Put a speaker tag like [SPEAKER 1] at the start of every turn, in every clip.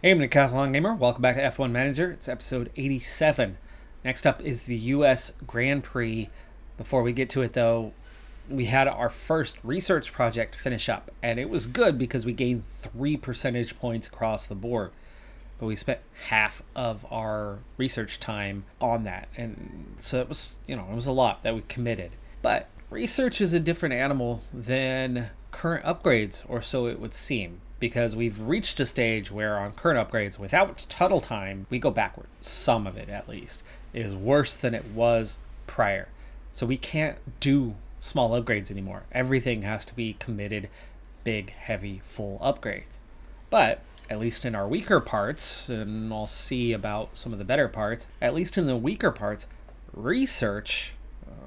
[SPEAKER 1] Hey, I'm Decathlon Gamer. Welcome back to F1 Manager. It's episode 87. Next up is the US Grand Prix. Before we get to it, though, we had our first research project finish up, and it was good because we gained 3 percentage points across the board. But we spent half of our research time on that, and so it was, it was a lot that we committed. But research is a different animal than current upgrades, or so it would seem, because we've reached a stage where on current upgrades, without tunnel time, we go backward. Some of it, at least, is worse than it was prior. So we can't do small upgrades anymore. Everything has to be committed, big, heavy, full upgrades. But at least in our weaker parts, and I'll see about some of the better parts, at least in the weaker parts, research,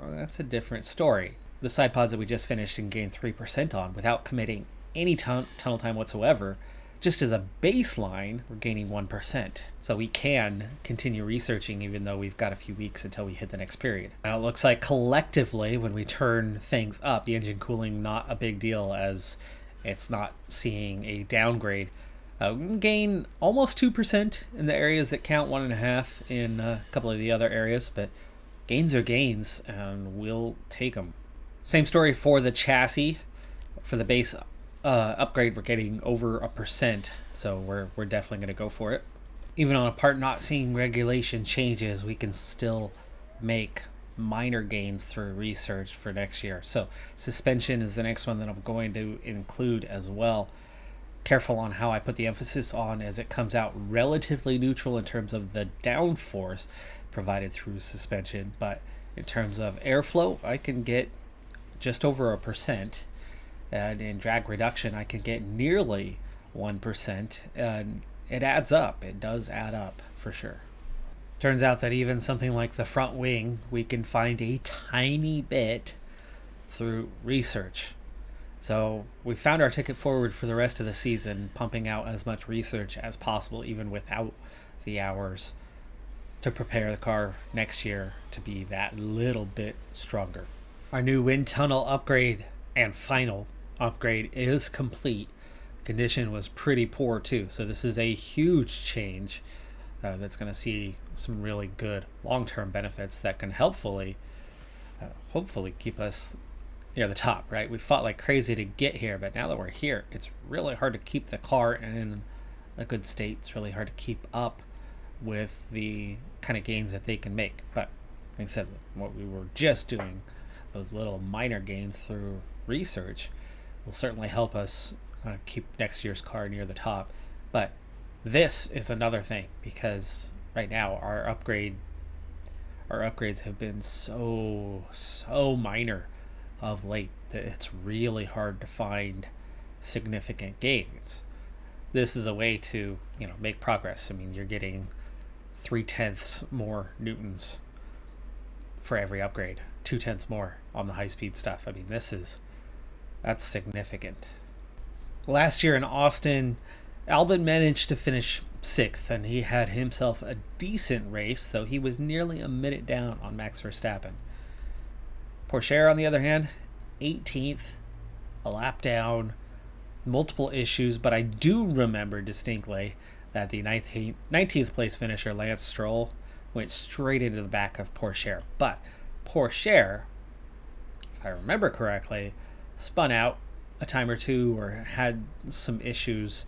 [SPEAKER 1] that's a different story. The side pods that we just finished and gained 3% on without committing any tunnel time whatsoever, just as a baseline, we're gaining 1%. So we can continue researching even though we've got a few weeks until we hit the next period. Now it looks like collectively when we turn things up, the engine cooling not a big deal as it's not seeing a downgrade. We can gain almost 2% in the areas that count, 1.5% in a couple of the other areas, but gains are gains and we'll take them. Same story for the chassis. For the base upgrade, we're getting over 1%, so we're definitely going to go for it. Even on a part not seeing regulation changes, we can still make minor gains through research for next year. So suspension is the next one that I'm going to include as well. Careful on how I put the emphasis on, as it comes out relatively neutral in terms of the downforce provided through suspension, but in terms of airflow, I can get just over 1%. And in drag reduction, I can get nearly 1%. And it adds up. It does add up for sure. Turns out that even something like the front wing, we can find a tiny bit through research. So we found our ticket forward for the rest of the season, pumping out as much research as possible, even without the hours, to prepare the car next year to be that little bit stronger. Our new wind tunnel upgrade and final upgrade is complete. Condition was pretty poor too, so this is a huge change that's going to see some really good long-term benefits that can hopefully keep us near the top, right? We fought like crazy to get here, but now that we're here, it's really hard to keep the car in a good state. It's really hard to keep up with the kind of gains that they can make. But like I said, what we were just doing, those little minor gains through research, will certainly help us keep next year's car near the top. But this is another thing, because right now our upgrades have been so minor of late that it's really hard to find significant gains. This is a way to make progress. I mean, you're getting 0.3 more newtons for every upgrade, 0.2 more on the high-speed stuff. I mean, that's significant. Last year in Austin, Albon managed to finish 6th, and he had himself a decent race, though he was nearly a minute down on Max Verstappen. Porsche, on the other hand, 18th, a lap down, multiple issues, but I do remember distinctly that the 19th place finisher, Lance Stroll, went straight into the back of Porsche. But Porsche, if I remember correctly, spun out a time or two or had some issues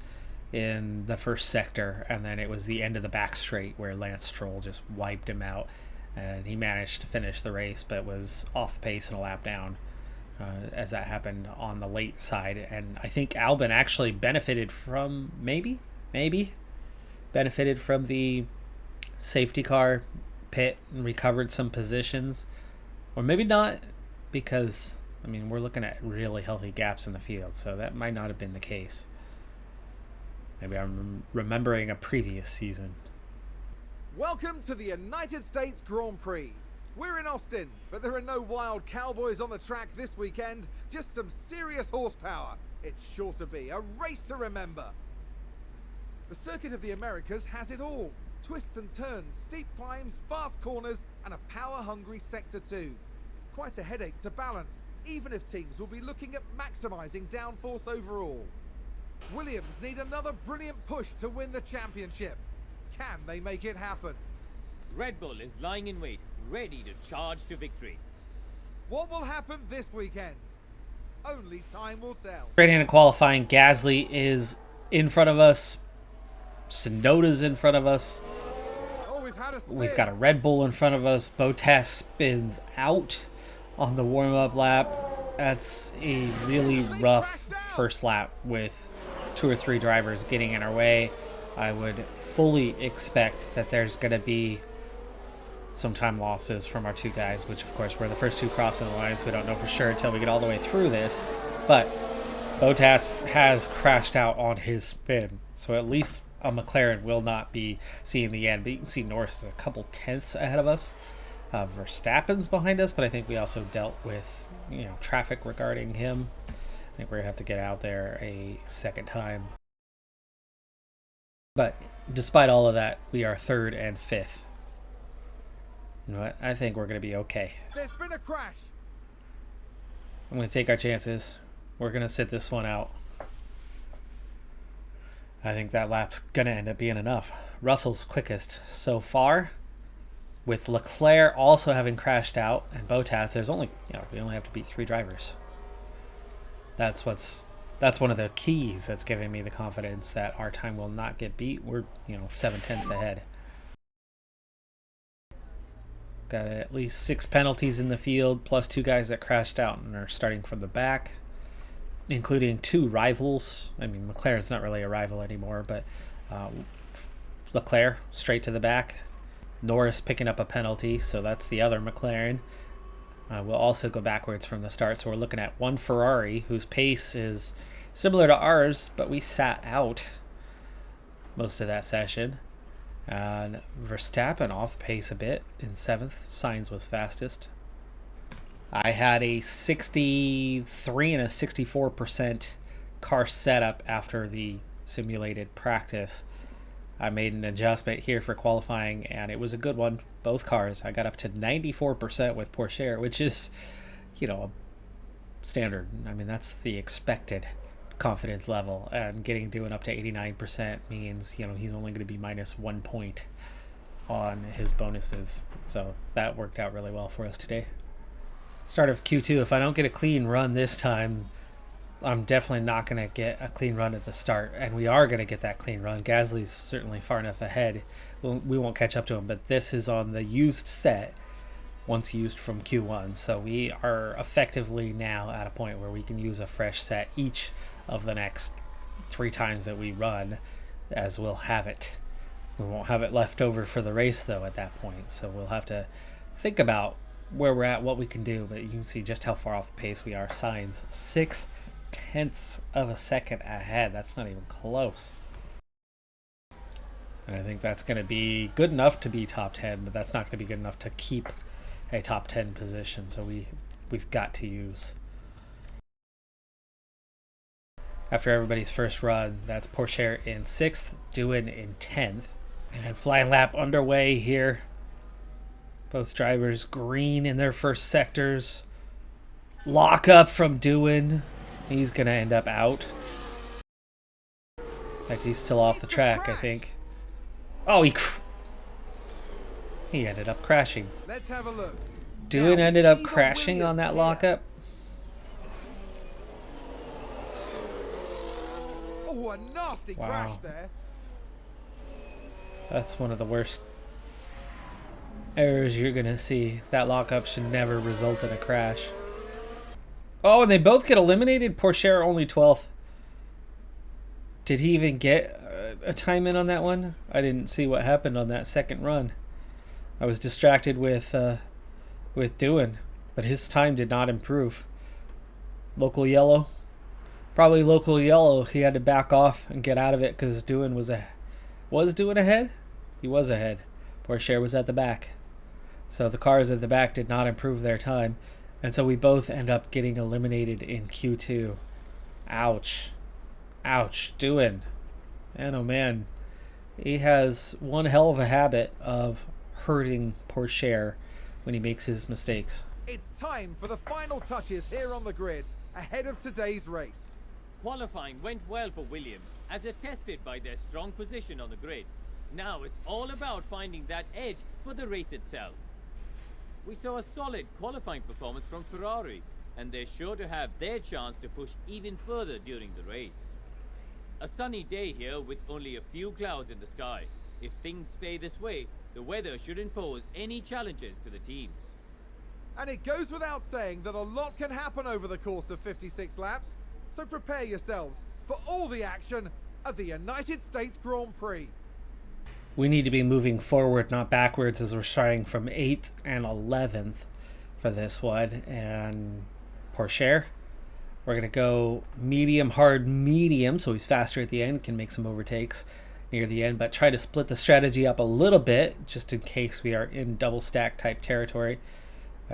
[SPEAKER 1] in the first sector, and then it was the end of the back straight where Lance Stroll just wiped him out, and he managed to finish the race but was off pace and a lap down as that happened on the late side. And I think Albon actually benefited from benefited from the safety car pit and recovered some positions, or maybe not, because we're looking at really healthy gaps in the field, so that might not have been the case. Maybe I'm remembering a previous season.
[SPEAKER 2] Welcome to the United States Grand Prix. We're in Austin, but there are no wild cowboys on the track this weekend, just some serious horsepower. It's sure to be a race to remember. The Circuit of the Americas has it all. Twists and turns, steep climbs, fast corners, and a power-hungry Sector 2. Quite a headache to balance, even if teams will be looking at maximising downforce overall. Williams need another brilliant push to win the championship. Can they make it happen?
[SPEAKER 3] Red Bull is lying in wait, ready to charge to victory.
[SPEAKER 2] What will happen this weekend? Only time will tell.
[SPEAKER 1] Straight into qualifying, Gasly is in front of us. Tsunoda's in front of us.
[SPEAKER 2] Oh,
[SPEAKER 1] We've got a Red Bull in front of us. Bottas spins out on the warm-up lap. That's a really rough first lap with 2 or 3 drivers getting in our way. I would fully expect that there's going to be some time losses from our 2 guys, which of course were the first 2 crossing the line, so we don't know for sure until we get all the way through this. But Bottas has crashed out on his spin, so at least a McLaren will not be seeing the end. But you can see Norris is a couple tenths ahead of us. Verstappen's behind us, but I think we also dealt with traffic regarding him. I think we're gonna have to get out there a second time. But despite all of that, we are 3rd and 5th. You know what? I think we're gonna be okay.
[SPEAKER 2] There's been a crash.
[SPEAKER 1] I'm gonna take our chances. We're gonna sit this one out. I think that lap's gonna end up being enough. Russell's quickest so far, with Leclerc also having crashed out, and Bottas. There's only we only have to beat 3 drivers. That's one of the keys that's giving me the confidence that our time will not get beat. We're 7 tenths ahead. Got at least 6 penalties in the field, plus 2 guys that crashed out and are starting from the back, including 2 rivals. I mean, McLaren's not really a rival anymore, but Leclerc straight to the back. Norris picking up a penalty, so that's the other McLaren. We'll also go backwards from the start, so we're looking at 1 Ferrari, whose pace is similar to ours, but we sat out most of that session. And Verstappen off pace a bit in 7th. Sainz was fastest. I had a 63 and a 64% car setup after the simulated practice. I made an adjustment here for qualifying, and it was a good one. Both cars. I got up to 94% with Porsche, which is, standard. I mean, that's the expected confidence level, and doing up to 89% means he's only going to be minus 1 point on his bonuses. So that worked out really well for us today. Start of Q2. If I don't get a clean run this time, I'm definitely not going to get a clean run at the start, and we are going to get that clean run. Gasly's certainly far enough ahead. We won't catch up to him, but this is on the used set, once used from Q1. So we are effectively now at a point where we can use a fresh set each of the next 3 times that we run, as we'll have it. We won't have it left over for the race, though, at that point. So we'll have to think about where we're at, what we can do. But you can see just how far off the pace we are. Sainz 6 tenths of a second ahead. That's not even close. And I think that's going to be good enough to be top 10, but that's not going to be good enough to keep a top 10 position. So we've got to use. After everybody's first run, that's Porsche in 6th, Doohan in 10th. And flying lap underway here. Both drivers green in their first sectors. Lock up from Doohan. He's going to end up out. In fact, he's still off the track, I think. Oh, he ended up crashing.
[SPEAKER 2] Let's have a look.
[SPEAKER 1] Doohan ended up crashing on that lockup.
[SPEAKER 2] Oh, a nasty crash there.
[SPEAKER 1] That's one of the worst errors you're going to see. That lockup should never result in a crash. Oh, and they both get eliminated. Porsche only 12th. Did he even get a time in on that one? I didn't see what happened on that second run. I was distracted with Doohan, but his time did not improve. Local yellow. Probably local yellow. He had to back off and get out of it because Doohan was Doohan ahead? He was ahead. Porsche was at the back. So the cars at the back did not improve their time. And so we both end up getting eliminated in Q2. Ouch. Ouch. Doohan. Man, oh man. He has one hell of a habit of hurting Porsche when he makes his mistakes.
[SPEAKER 2] It's time for the final touches here on the grid ahead of today's race.
[SPEAKER 3] Qualifying went well for Williams, as attested by their strong position on the grid. Now it's all about finding that edge for the race itself. We saw a solid qualifying performance from Ferrari, and they're sure to have their chance to push even further during the race. A sunny day here with only a few clouds in the sky. If things stay this way, the weather shouldn't pose any challenges to the teams.
[SPEAKER 2] And it goes without saying that a lot can happen over the course of 56 laps, so prepare yourselves for all the action of the United States Grand Prix.
[SPEAKER 1] We need to be moving forward, not backwards, as we're starting from 8th and 11th for this one. And Porsche, we're going to go medium, hard, medium, so he's faster at the end, can make some overtakes near the end, but try to split the strategy up a little bit, just in case we are in double stack type territory.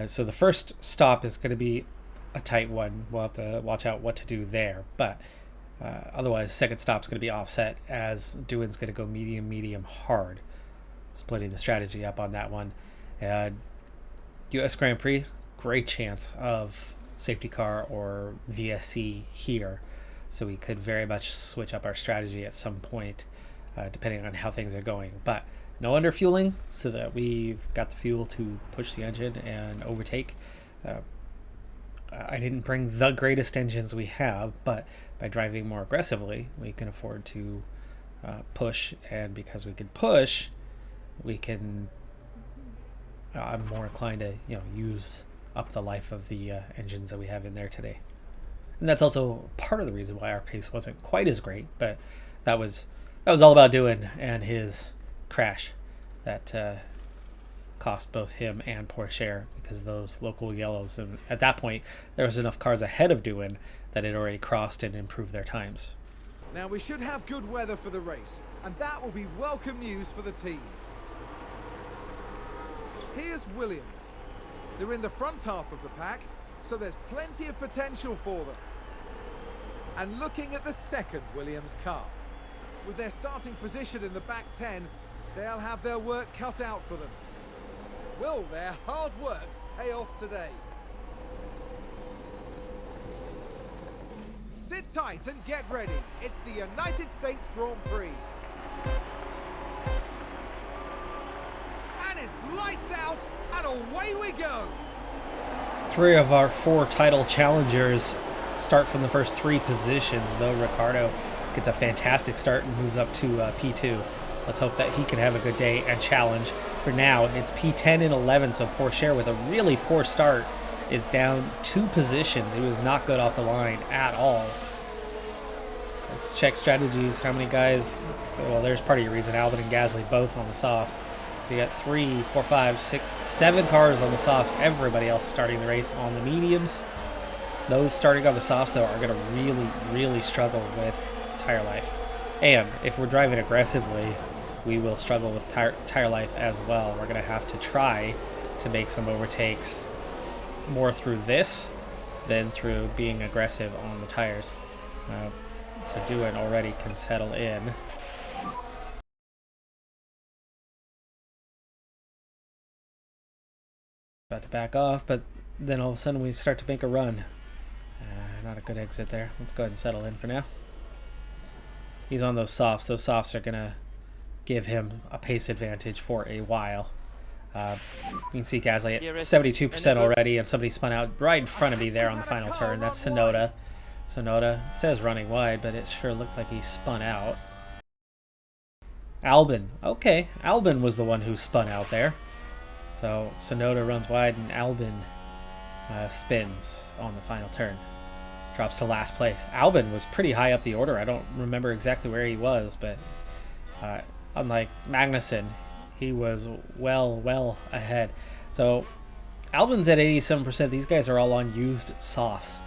[SPEAKER 1] So the first stop is going to be a tight one. We'll have to watch out what to do there, but otherwise second stop's going to be offset, as Doohan's going to go medium, medium, hard, splitting the strategy up on that one. And US Grand Prix, great chance of safety car or VSC here, so we could very much switch up our strategy at some point, depending on how things are going. But no underfueling, so that we've got the fuel to push the engine and overtake. I didn't bring the greatest engines we have, but by driving more aggressively, we can afford to push, and because we can push, we can. I'm more inclined to use up the life of the engines that we have in there today, and that's also part of the reason why our pace wasn't quite as great. But that was all about Doohan and his crash that cost both him and Porsche, because those local yellows, and at that point there was enough cars ahead of Doohan that had already crossed and improved their times.
[SPEAKER 2] Now we should have good weather for the race, and that will be welcome news for the teams. Here's Williams. They're in the front half of the pack, so there's plenty of potential for them. And looking at the second Williams car, with their starting position in the back 10, they'll have their work cut out for them. Will their hard work pay off today? Sit tight and get ready. It's the United States Grand Prix. And it's lights out and away we go.
[SPEAKER 1] 3 of our 4 title challengers start from the first 3 positions, though Ricciardo gets a fantastic start and moves up to P2. Let's hope that he can have a good day and challenge. For now, it's P10 and 11, so Porsche, with a really poor start, is down 2 positions. He was not good off the line at all. Let's check strategies. How many guys? Well, there's part of your reason. Albon and Gasly both on the softs. So you got 3, 4, 5, 6, 7 cars on the softs. Everybody else starting the race on the mediums. Those starting on the softs, though, are going to really, really struggle with tire life. And if we're driving aggressively, we will struggle with tire life as well. We're going to have to try to make some overtakes more through this than through being aggressive on the tires. So Doohan already can settle in. About to back off, but then all of a sudden we start to make a run. Not a good exit there. Let's go ahead and settle in for now. He's on those softs. Those softs are going to give him a pace advantage for a while. You can see Gasly at 72% already, and somebody spun out right in front of me there on the final turn. That's Tsunoda. Tsunoda says running wide, but it sure looked like he spun out. Albon. Okay, Albon was the one who spun out there. So Tsunoda runs wide, and Albon spins on the final turn. Drops to last place. Albon was pretty high up the order. I don't remember exactly where he was, but unlike Magnussen, he was well ahead. So Albon's at 87%. These guys are all on used softs.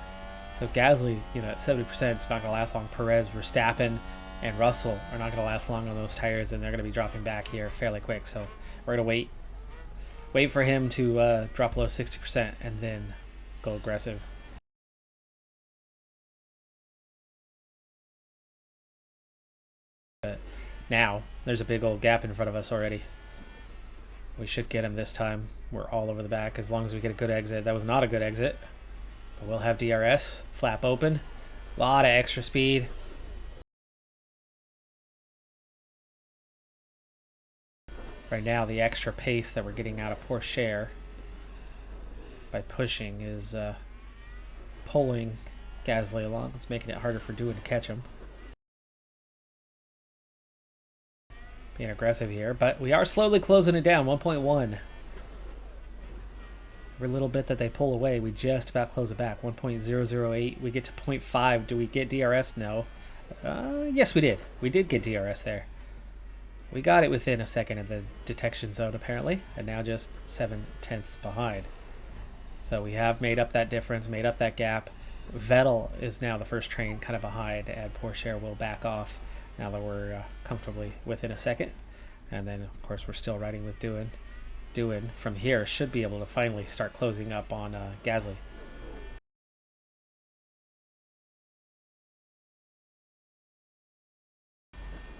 [SPEAKER 1] So Gasly, at 70%, it's not going to last long. Perez, Verstappen, and Russell are not going to last long on those tires, and they're going to be dropping back here fairly quick. So we're going to wait for him to drop below 60% and then go aggressive. But now there's a big old gap in front of us already. We should get him this time. We're all over the back as long as we get a good exit. That was not a good exit, but we'll have DRS flap open. A lot of extra speed. Right now, the extra pace that we're getting out of Porsche by pushing is pulling Gasly along. It's making it harder for Doohan to catch him. Being aggressive here, but we are slowly closing it down. 1.1. Every little bit that they pull away, we just about close it back. 1.008. We get to 0.5. Do we get DRS? No. Yes, we did. We did get DRS there. We got it within a second of the detection zone, apparently, and now just 7/10 behind. So we have made up that difference, made up that gap. Vettel is now the first train kind of behind, and Porsche will back off now that we're comfortably within a second. And then, of course, we're still riding with Doohan. Doohan from here should be able to finally start closing up on Gasly.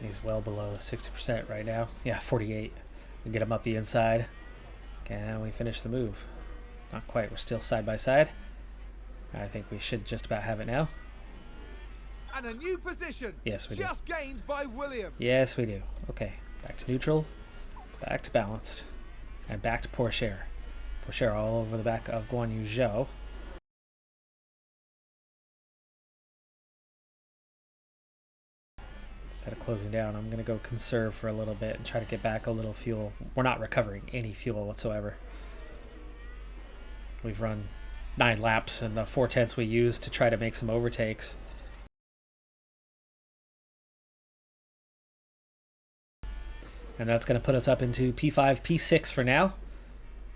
[SPEAKER 1] He's well below the 60% right now. Yeah, 48. We get him up the inside. Can we finish the move? Not quite. We're still side by side. I think we should just about have it now.
[SPEAKER 2] And a new position.
[SPEAKER 1] Yes, we do.
[SPEAKER 2] Just gained by Williams.
[SPEAKER 1] Yes, we do. Okay, back to neutral, back to balanced, and back to Porsche. Porsche all over the back of Guan Yu Zhou. Instead of closing down, I'm going to go conserve for a little bit and try to get back a little fuel. We're not recovering any fuel whatsoever. We've run 9 laps and the 4/10 we used to try to make some overtakes. And that's going to put us up into P5, P6 for now,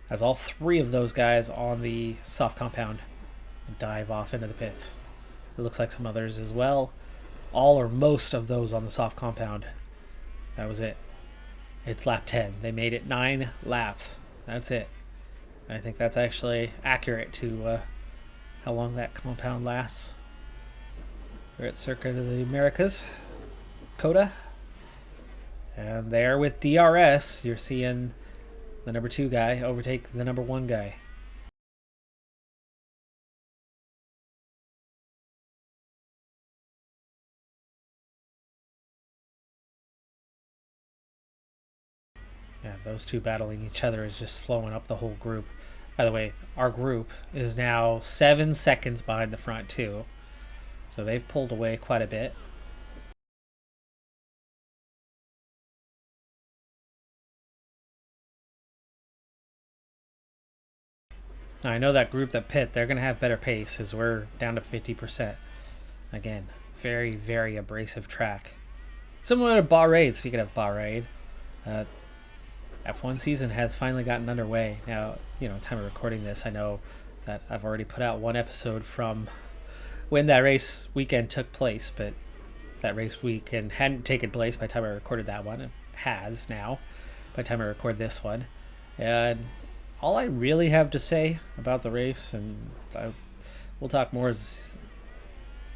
[SPEAKER 1] as all 3 of those guys on the soft compound dive off into the pits. It looks like some others as well. All or most of those on the soft compound. That was it. It's lap 10. They made it 9 laps. That's it. I think that's actually accurate to how long that compound lasts. We're at Circuit of the Americas, COTA. And there with DRS, you're seeing the number 2 guy overtake the number 1 guy. Yeah, those 2 battling each other is just slowing up the whole group. By the way, our group is now 7 seconds behind the front 2. So they've pulled away quite a bit. Now, I know that group that pit, they're going to have better pace as we're down to 50%. Again, very, very abrasive track. Similar to Bahrain, speaking of Bahrain, F1 season has finally gotten underway. Now, time of recording this, I know that I've already put out 1 episode from when that race weekend took place, but that race weekend hadn't taken place by the time I recorded that one. It has now, by the time I record this one. And all I really have to say about the race, and we'll talk more as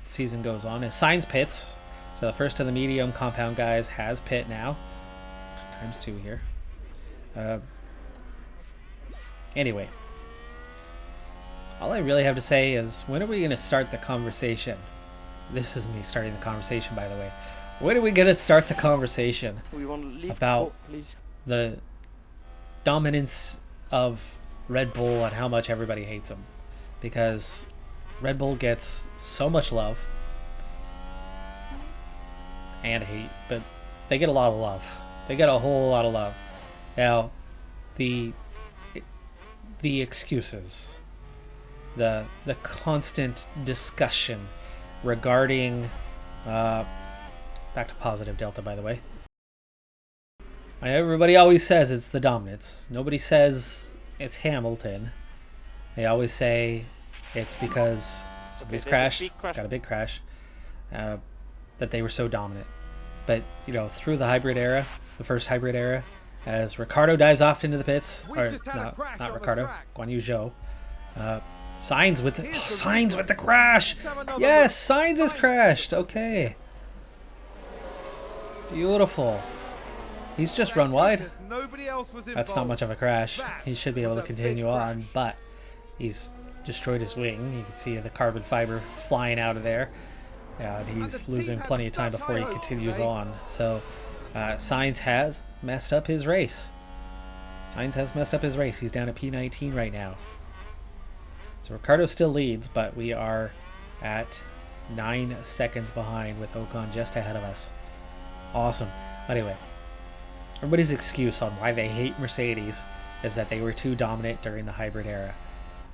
[SPEAKER 1] the season goes on, is Sainz pits. So the first of the medium compound guys has pit now. Times 2 here. Anyway, all I really have to say is, when are we going to start the conversation? This is me starting the conversation, by the way. When are we going to start the conversation about the dominance of Red Bull and how much everybody hates them? Because Red Bull gets so much love and hate, but they get a lot of love. They get a whole lot of love. Now, the excuses, the constant discussion regarding back to positive delta, by the way. Everybody always says it's the dominance. Nobody says it's Hamilton. They always say it's because somebody's crashed, got a big crash, that they were so dominant. But, through the hybrid era, the first hybrid era, as Ricardo dives off into the pits, or not Ricardo, Guan Yu Zhou, Sainz with the crash. Yes, Sainz is crashed. Okay, beautiful. He's just run wide. That's not much of a crash. He should be able to continue on, but he's destroyed his wing. You can see the carbon fiber flying out of there. Yeah, and he's losing plenty of time before he continues on. So Sainz has messed up his race. He's down at P19 right now. So Ricciardo still leads, but we are at 9 seconds behind with Ocon just ahead of us. Awesome. Anyway, everybody's excuse on why they hate Mercedes is that they were too dominant during the hybrid era.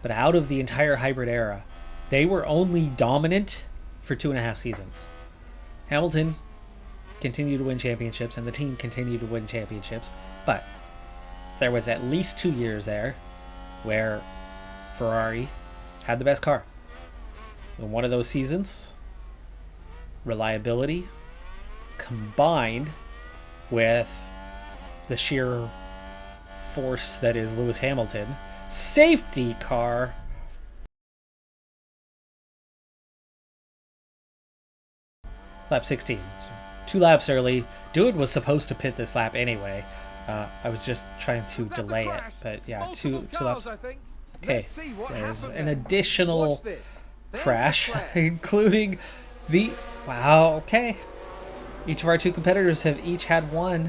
[SPEAKER 1] But out of the entire hybrid era, they were only dominant for 2.5 seasons. Hamilton continued to win championships, and the team continued to win championships, but there was at least 2 years there where Ferrari had the best car. In one of those seasons, reliability combined with the sheer force that is Lewis Hamilton, safety car, lap 16. So 2 laps early. Dewitt was supposed to pit this lap anyway. I was just trying to delay it, but yeah, two laps. Okay, there's an additional crash, including the... Wow, okay. Each of our 2 competitors have each had one.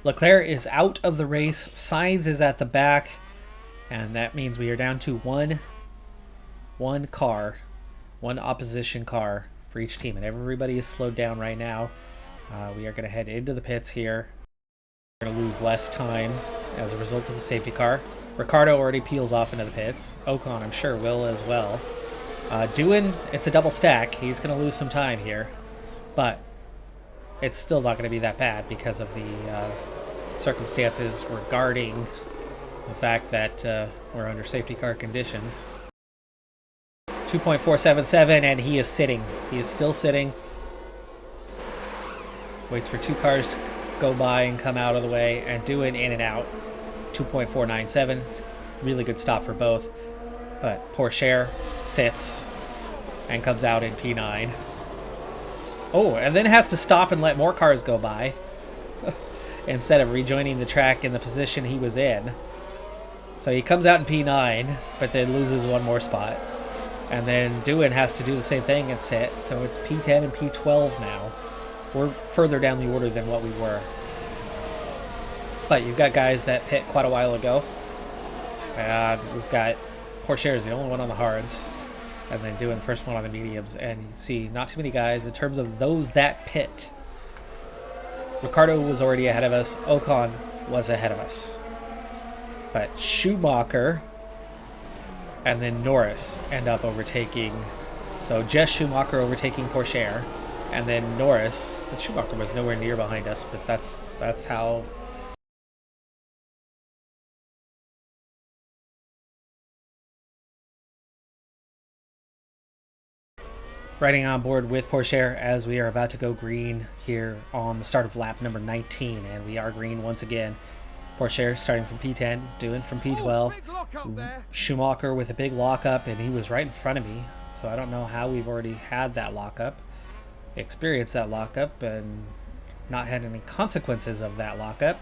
[SPEAKER 1] Leclerc is out of the race. Sainz is at the back, and that means we are down to one opposition car for each team, and everybody is slowed down right now. We are going to head into the pits here. We're going to lose less time as a result of the safety car. Ricciardo already peels off into the pits. Ocon, I'm sure, will as well. Doohan, it's a double stack. He's going to lose some time here, but it's still not going to be that bad because of the circumstances regarding the fact that we're under safety car conditions. 2.477, and he is sitting. He is still sitting. Waits for 2 cars to go by and come out of the way, and Doohan in and out. 2.497. It's a really good stop for both. But Pourchaire sits and comes out in P9. Oh, and then has to stop and let more cars go by instead of rejoining the track in the position he was in. So he comes out in P9, but then loses one more spot. And then Doohan has to do the same thing and sit. So it's P10 and P12 now. We're further down the order than what we were. But you've got guys that pit quite a while ago. We've got Pourchaire is the only one on the hards. And then Doohan the first one on the mediums. And you see not too many guys in terms of those that pit. Ricciardo was already ahead of us. Ocon was ahead of us. But Schumacher and then Norris end up overtaking. So just Schumacher overtaking Pourchaire, and then Norris. But Schumacher was nowhere near behind us, but that's how. Riding on board with Pourchaire as we are about to go green here on the start of lap number 19, and we are green once again. Pourchaire starting from P10, Doohan from P12. Schumacher with a big lockup, and he was right in front of me. So I don't know how we've already had that lockup, experienced that lockup, and not had any consequences of that lockup.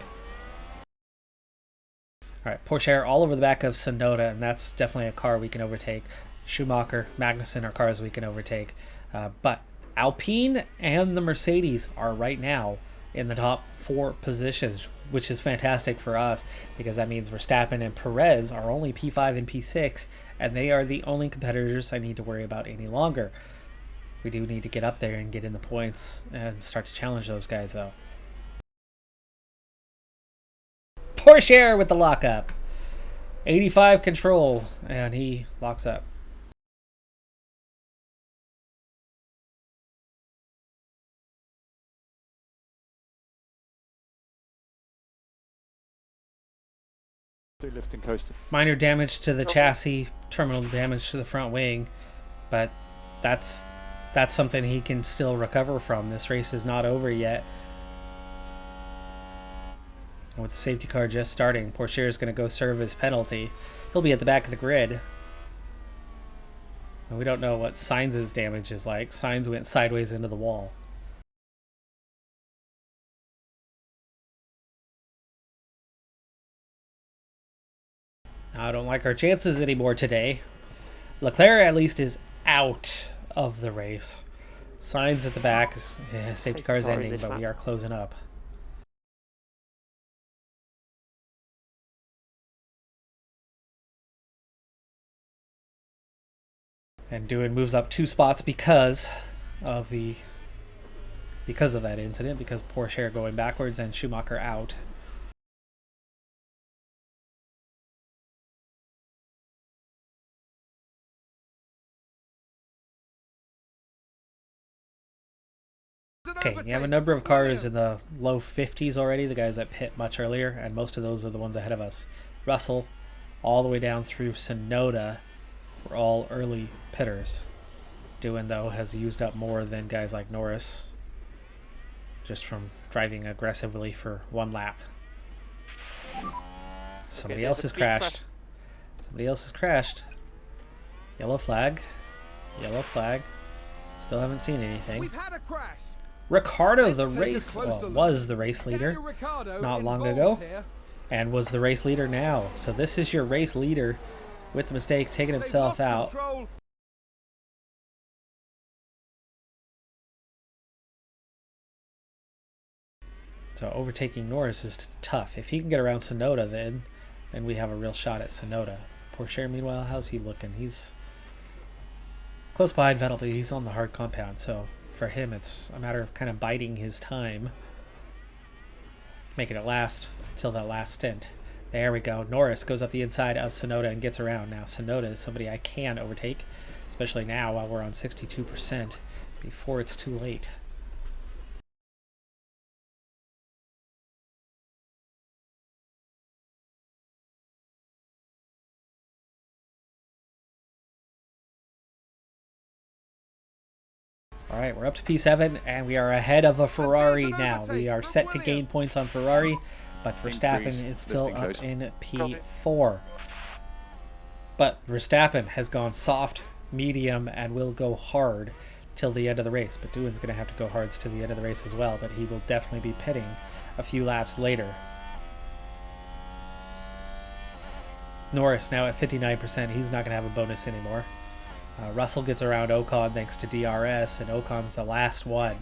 [SPEAKER 1] All right, Pourchaire all over the back of Tsunoda, and that's definitely a car we can overtake. Schumacher, Magnussen are cars we can overtake. But Alpine and the Mercedes are right now in the top 4 positions, which is fantastic for us because that means Verstappen and Perez are only P5 and P6, and they are the only competitors I need to worry about any longer. We do need to get up there and get in the points and start to challenge those guys, though. Pourchaire with the lockup. 85 control, and he locks up.
[SPEAKER 4] Lifting coaster.
[SPEAKER 1] Minor damage to the chassis, terminal damage to the front wing, but that's something he can still recover from. This race is not over yet. With the safety car just starting, Pourchaire is going to go serve his penalty. He'll be at the back of the grid. And we don't know what Sainz's damage is like. Sainz went sideways into the wall. I don't like our chances anymore today. Leclerc at least is out of the race. Signs at the back. Safety car is ending, but we are closing up. And Doohan moves up 2 spots because of that incident, because Porsche going backwards and Schumacher out. Okay, you have a number of cars in the low 50s already, the guys that pit much earlier, and most of those are the ones ahead of us. Russell, all the way down through Sonoda, were all early pitters. Doohan, though, has used up more than guys like Norris, just from driving aggressively for 1 lap. Somebody else has crashed. Somebody else has crashed. Yellow flag. Yellow flag. Still haven't seen anything.
[SPEAKER 2] We've had a crash.
[SPEAKER 1] Ricardo, was the race leader not long ago, and was the race leader now. So this is your race leader with the mistake, taking himself out. So overtaking Norris is tough. If he can get around Sonoda, then we have a real shot at Sonoda. Porsche, meanwhile, how's he looking? He's close behind Vettel, but he's on the hard compound, so for him it's a matter of kind of biding his time, making it last till that last stint. There we go. Norris goes up the inside of Sonoda and gets around. Now Sonoda is somebody I can overtake, especially now while we're on 62%, before it's too late. All right, we're up to P7, and we are ahead of a Ferrari now. We are set to gain points on Ferrari, but Verstappen is still up in P4. But Verstappen has gone soft, medium, and will go hard till the end of the race. But Doohan's going to have to go hards till the end of the race as well, but he will definitely be pitting a few laps later. Norris now at 59%. He's not going to have a bonus anymore. Russell gets around Ocon thanks to DRS, and Ocon's the last one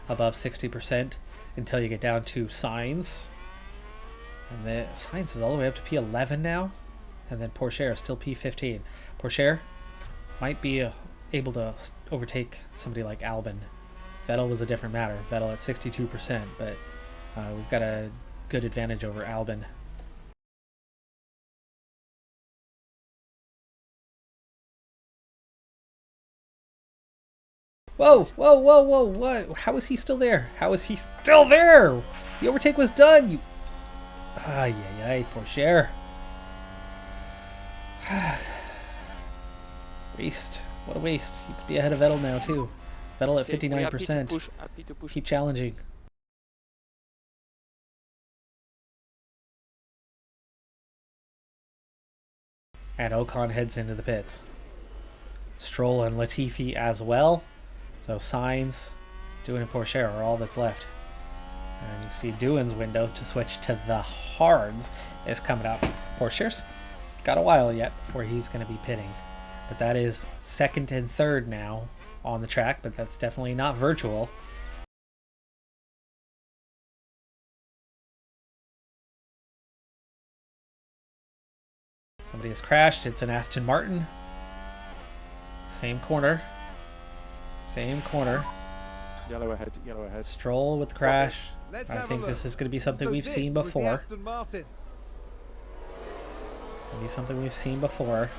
[SPEAKER 1] above 60% until you get down to Sainz. And the Sainz is all the way up to P11 now, and then Porsche is still P15. Porsche might be able to overtake somebody like Albon. Vettel was a different matter. Vettel at 62%, but we've got a good advantage over Albon. Whoa, whoa, whoa, whoa, what? How is he still there? How is he still there? The overtake was done, you... Ay, ay, ay, Porsche. Waste. What a waste. You could be ahead of Vettel now, too. Vettel at 59%. Keep challenging. And Ocon heads into the pits. Stroll and Latifi as well. So Sainz, Doohan, and Porsche are all that's left. And you see Doohan's window to switch to the hards is coming up. Porsche's got a while yet before he's going to be pitting. But that is second and third now on the track, but that's definitely not virtual. Somebody has crashed. It's an Aston Martin. Same corner. Same corner.
[SPEAKER 4] Yellow ahead, yellow ahead.
[SPEAKER 1] Stroll with the crash. I think this is going to be something we've seen before. It's going to be something we've seen before.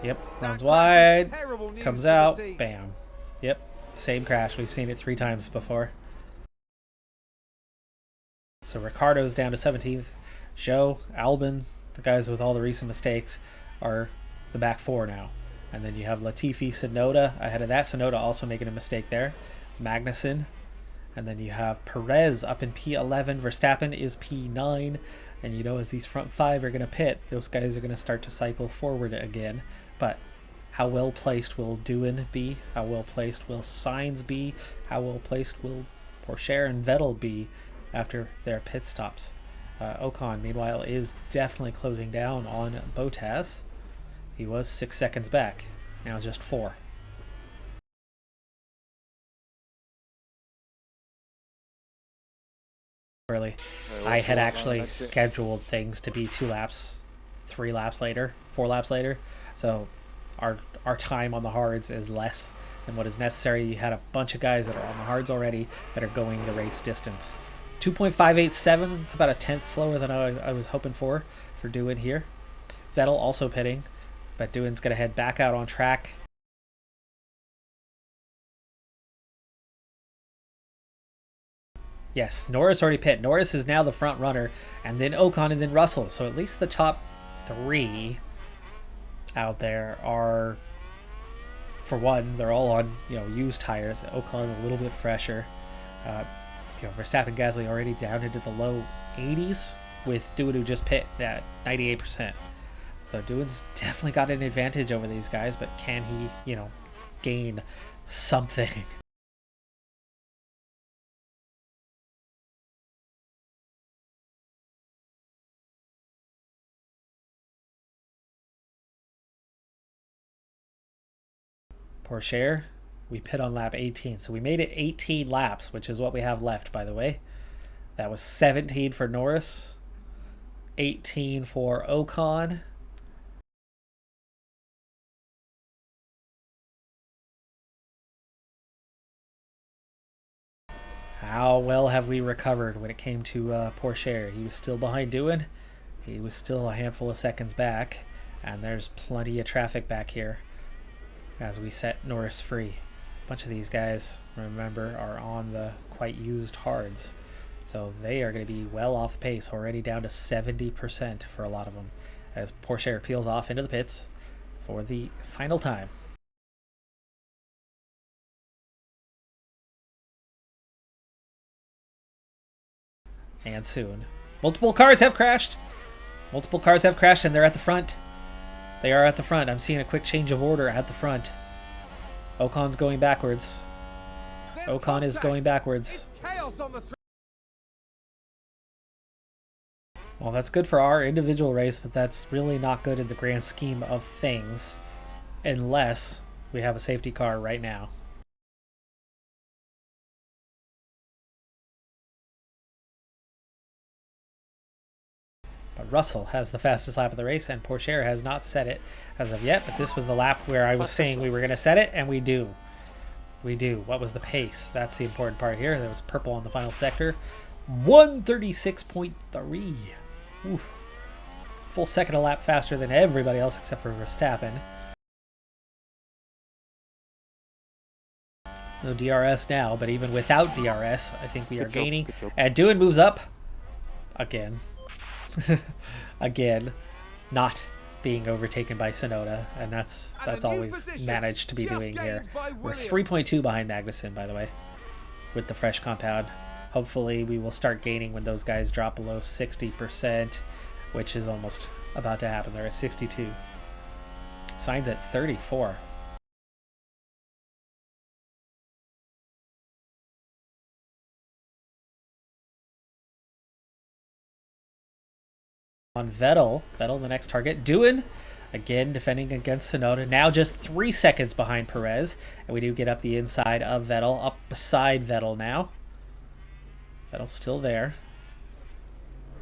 [SPEAKER 1] Yep, runs wide, comes out, bam. Yep, same crash. We've seen it 3 times before. So Ricardo's down to 17th. Zhou, Albon, the guys with all the recent mistakes, are the back 4 now. And then you have Latifi, Sonoda ahead of that. Sonoda also making a mistake there. Magnussen. And then you have Perez up in P11. Verstappen is P9. And you know, as these front 5 are going to pit, those guys are going to start to cycle forward again. But how well placed will Doohan be? How well placed will Sainz be? How well placed will Porsche and Vettel be after their pit stops? Ocon, meanwhile, is definitely closing down on Bottas. He was 6 seconds back, now just 4. Early. I had actually scheduled things to be 2 laps, 3 laps later, 4 laps later. So our time on the hards is less than what is necessary. You had a bunch of guys that are on the hards already that are going the race distance. 2.587, it's about a tenth slower than I was hoping for Dewan here. Vettel also pitting, but Dewan's going to head back out on track. Yes, Norris already pit. Norris is now the front runner, and then Ocon and then Russell. So at least the top 3 out there are, for one, they're all on used tires. Ocon a little bit fresher. Verstappen, Gasly already down into the low 80s with Dewan, who just pit at 98%. So Dewan's definitely got an advantage over these guys, but can he, gain something? Porsche, we pit on lap 18. So we made it 18 laps, which is what we have left, by the way. That was 17 for Norris, 18 for Ocon. How well have we recovered when it came to Porsche? He was still behind Dewan. He was still a handful of seconds back. And there's plenty of traffic back here as we set Norris free. A bunch of these guys, remember, are on the quite used hards. So they are going to be well off pace, already down to 70% for a lot of them, as Porsche peels off into the pits for the final time. And soon. Multiple cars have crashed! Multiple cars have crashed, and they're at the front. They are at the front. I'm seeing a quick change of order at the front. Ocon's going backwards. Ocon is going backwards. Well, that's good for our individual race, but that's really not good in the grand scheme of things, unless we have a safety car right now. But Russell has the fastest lap of the race, and Porsche has not set it as of yet, but this was the lap where I was saying we were going to set it, and we do. We do. What was the pace? That's the important part here. There was purple on the final sector. 136.3. Oof. Full second a lap faster than everybody else except for Verstappen. No DRS now, but even without DRS, I think we are gaining. And Dewan moves up again. Again, not being overtaken by Tsunoda, and that's all we've managed to be doing here. We're 3.2 behind Magnussen, by the way, with the fresh compound. Hopefully we will start gaining when those guys drop below 60%, which is almost about to happen. They're at 62. Sainz at 34. On Vettel the next target. Dewan again defending against Tsunoda, now just 3 seconds behind Perez, and we do get up the inside of Vettel, up beside Vettel now. Vettel's still there.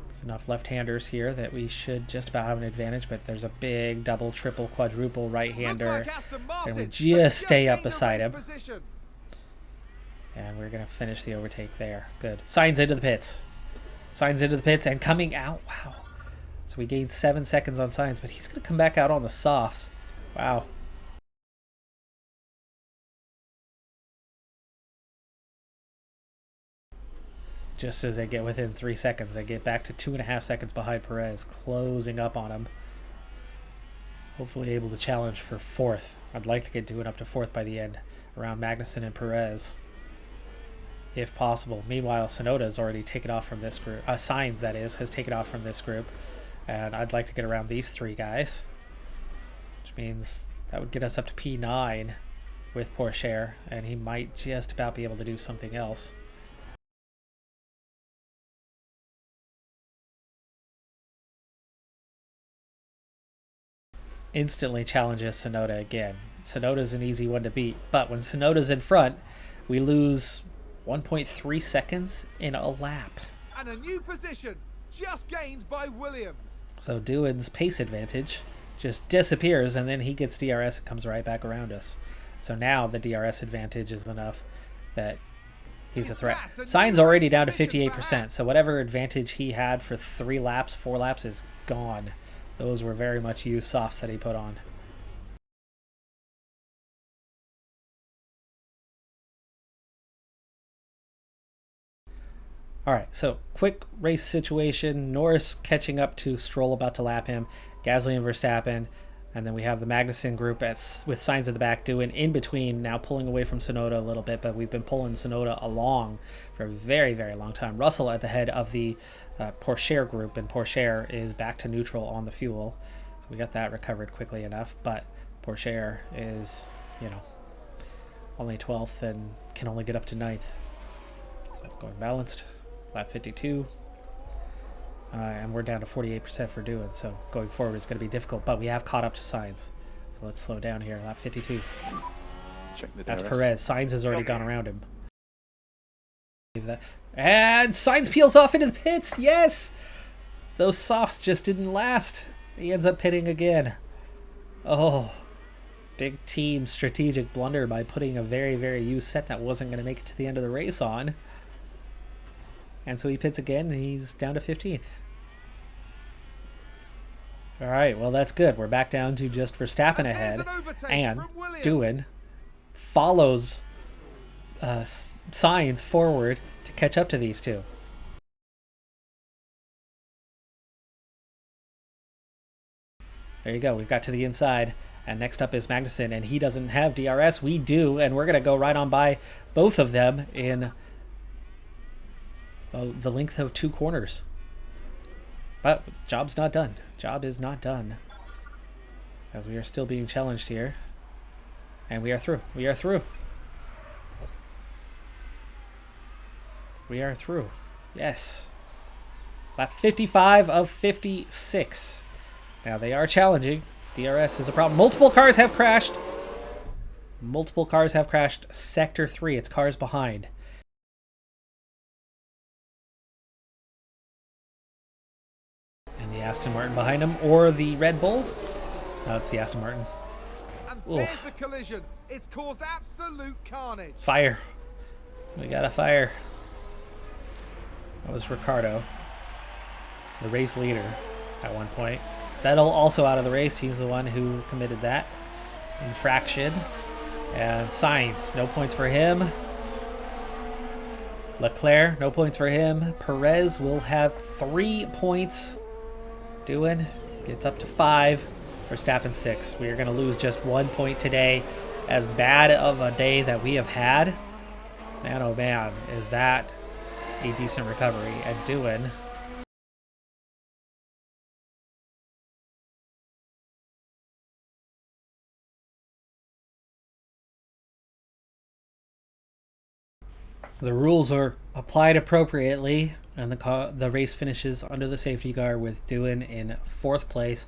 [SPEAKER 1] There's enough left-handers here that we should just about have an advantage, but there's a big double, triple, quadruple right-hander, and we just stay up beside him. And we're going to finish the overtake there. Good. Sainz into the pits. Sainz into the pits and coming out. Wow. So we gained 7 seconds on Sainz, but he's going to come back out on the softs. Wow. Just as they get within 3 seconds, they get back to 2.5 seconds behind Perez, closing up on him. Hopefully able to challenge for 4th. I'd like to get Dewan up to 4th by the end, around Magnussen and Perez, if possible. Meanwhile, Tsunoda's already taken off from this group. Sainz, that is, has taken off from this group. And I'd like to get around these 3 guys, which means that would get us up to P9 with Porsche, and he might just about be able to do something else. Instantly challenges Tsunoda again. Tsunoda's an easy one to beat, but when Tsunoda's in front, we lose 1.3 seconds in a lap.
[SPEAKER 2] And a new position just gained by Williams.
[SPEAKER 1] So Dewan's pace advantage just disappears, and then he gets DRS and comes right back around us. So now the DRS advantage is enough that he's a threat. Sainz already down to 58%, so whatever advantage he had for 4 laps is gone. Those were very much used softs that he put on. Alright, so quick race situation. Norris catching up to Stroll, about to lap him. Gasly and Verstappen. And then we have the Magnussen group with Sainz at the back doing in between, now pulling away from Tsunoda a little bit, but we've been pulling Tsunoda along for a very, very long time. Russell at the head of the Porsche group, and Porsche is back to neutral on the fuel. So we got that recovered quickly enough, but Porsche is, only 12th and can only get up to 9th. So going balanced. Lap 52. And we're down to 48% for doing, so going forward is going to be difficult, but we have caught up to Sainz. So let's slow down here. Lap 52.
[SPEAKER 4] Check the
[SPEAKER 1] That's
[SPEAKER 4] DRS.
[SPEAKER 1] Perez. Sainz has already gone around him. And Sainz peels off into the pits. Yes! Those softs just didn't last. He ends up pitting again. Oh. Big team strategic blunder by putting a very, very used set that wasn't going to make it to the end of the race on. And so he pits again, and he's down to 15th. All right, well, that's good. We're back down to just Verstappen ahead. And Dewan follows Sainz forward to catch up to these two. There you go. We've got to the inside. And next up is Magnussen, and he doesn't have DRS. We do, and we're going to go right on by both of them in the length of 2 corners. But job's not done. Job is not done. As we are still being challenged here. And we are through. We are through. We are through. Yes. Lap 55 of 56. Now they are challenging. DRS is a problem. Multiple cars have crashed. Multiple cars have crashed. Sector 3. It's cars behind. And the Aston Martin behind him, or the Red Bull. No, it's the Aston Martin.
[SPEAKER 2] And there's the collision. It's caused absolute carnage.
[SPEAKER 1] Fire. We got a fire. That was Ricciardo, the race leader at one point. Vettel also out of the race. He's the one who committed that infraction. And Sainz, no points for him. Leclerc, no points for him. Perez will have 3 points. Dewan gets up to 5. Verstappen 6. We are going to lose just 1 point today. As bad of a day that we have had, man oh man, is that a decent recovery. And Dewan, the rules are applied appropriately, and the race finishes under the safety car with Dewan in 4th place.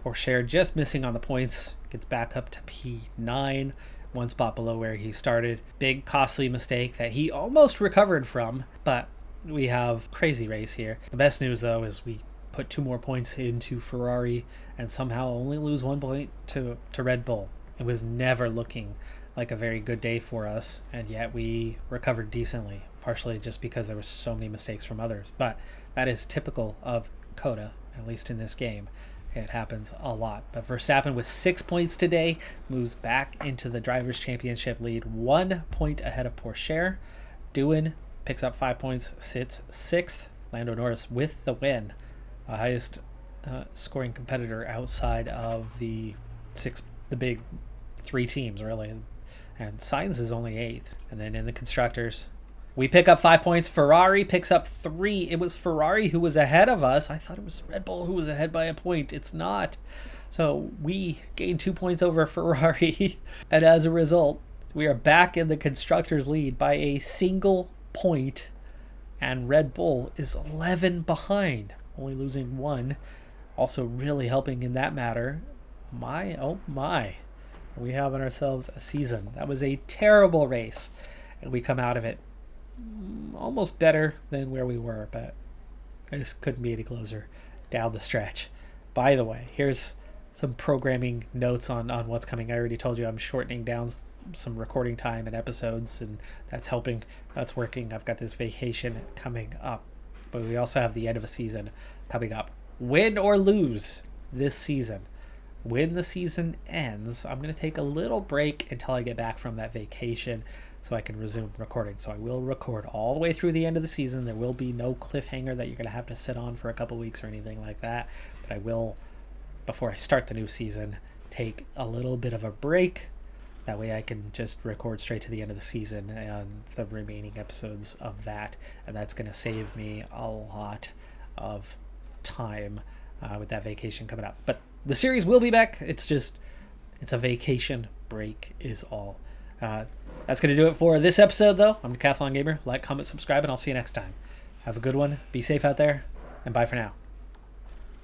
[SPEAKER 1] Porsche just missing on the points, gets back up to P9, 1 spot below where he started. Big costly mistake that he almost recovered from, but we have crazy race here. The best news though is we put 2 more points into Ferrari and somehow only lose 1 point to Red Bull. It was never looking like a very good day for us, and yet we recovered decently, partially just because there were so many mistakes from others. But that is typical of COTA, at least in this game. It happens a lot. But Verstappen with 6 points today moves back into the Drivers' Championship lead, 1 point ahead of Porsche. Dewan picks up 5 points, sits 6th. Lando Norris with the win, the highest scoring competitor outside of the big 3 teams, really. And Sainz is only 8th. And then in the constructors, we pick up 5 points. Ferrari picks up 3. It was Ferrari who was ahead of us. I thought it was Red Bull who was ahead by a point. It's not. So we gained 2 points over Ferrari. And as a result, we are back in the constructors lead by a single point. And Red Bull is 11 behind, only losing 1. Also really helping in that matter. My, oh my. We have on ourselves a season. That was a terrible race. And we come out of it almost better than where we were, but This couldn't be any closer down the stretch. By the way, here's some programming notes on what's coming. I already told you I'm shortening down some recording time and episodes, and that's helping. That's working. I've got this vacation coming up, but we also have the end of a season coming up. Win or lose this season. When the season ends, I'm going to take a little break until I get back from that vacation so I can resume recording. So I will record all the way through the end of the season. There will be no cliffhanger that you're going to have to sit on for a couple weeks or anything like that. But I will, before I start the new season, take a little bit of a break. That way I can just record straight to the end of the season and the remaining episodes of that. And that's going to save me a lot of time with that vacation coming up. But the series will be back. It's a vacation break is all. That's going to do it for this episode, though. I'm Decathlon Gamer. Like, comment, subscribe, and I'll see you next time. Have a good one. Be safe out there, and bye for now.